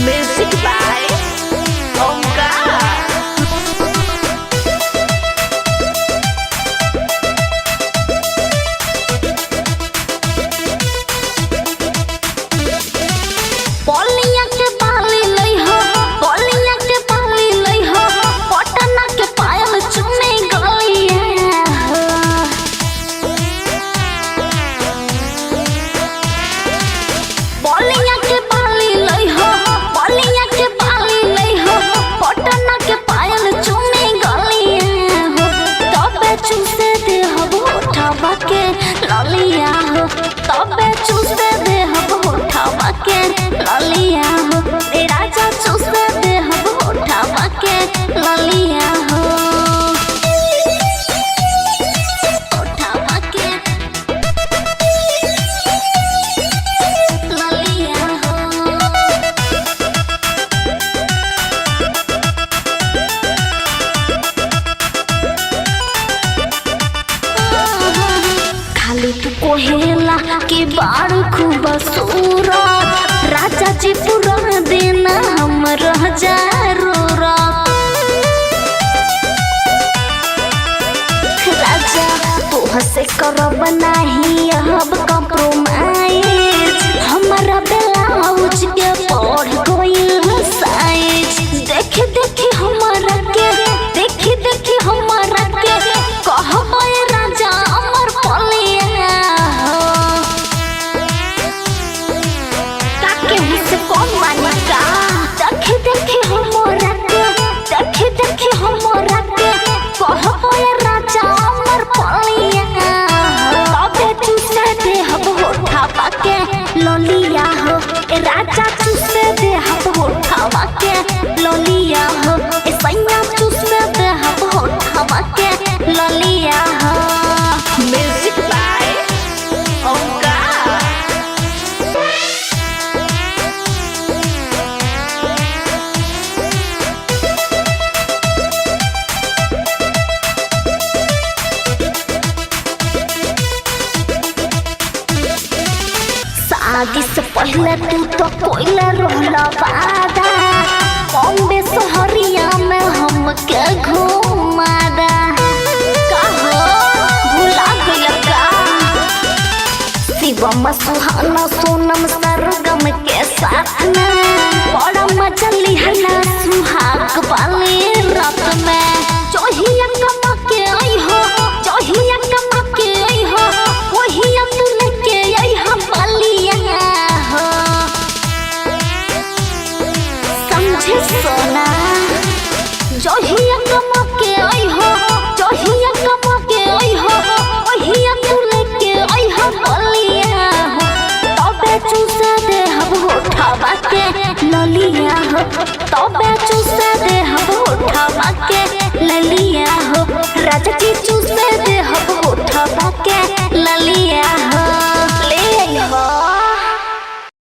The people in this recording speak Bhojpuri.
Music by Omkar. बोलिया के बाली लई हो, बोलिया के बाली लई हो, पटना के पायल चुमे गलिया हो। बोलिया के बाली लई हो, बोलिया के बाली लई हो, पटना के पायल चुमे गलिया हो। तबे चूसे दे हब उठावा के ललिया हो, तबे चूसे दे हब उठावा के ललिया हो। ए राजा चूसे दे हब उठावा के ललिया हो, उठावा के ललिया हो। खाली तू कोहेला के बार खूब सूरत, राजा जी पूरा दिन हम रह जारो राजा तोह से करब नाही अब कॉम्प्रोमाइज। हमारा ब्लाउज के पढ़ गइल साइज, देख देख हमारा के, देख देख हमारा के कहबे राजा अमर पलिया हो। काके मुझसे कौन मानी का, देख देख हमारा के, देख देख हमारा के कहबे राजा अमर पलिया हो। तबे चूसे दे हब होठावा के ललिया हो, ए राजा चूसे दे हब होठावा के ललिया हो। ए सैया चूसे दे हब होठावा के ललिया हो। Music by Omkar. शादी से पहले तू तो कोइला रहला वादा, बॉम्बे शहरिया में हमके घुमादा। कहो भुला गइल का, शिवम सुहाना सोनम सरगम के साथ में बड़ा मजा लिहला सुहाग वाली रात में। जोहिया कमा के आई हो, जोहिया कमा के आई हो, वहिया तू लेके आई हो बलिया हो। समझे सोना, जोहिया कमा के आई हो, जोहिया कमा के आई हो, वहिया तू लेके आई हो बलिया हो। तबे चूसे दे हब होठावा के ललिया हो, तबे चूसे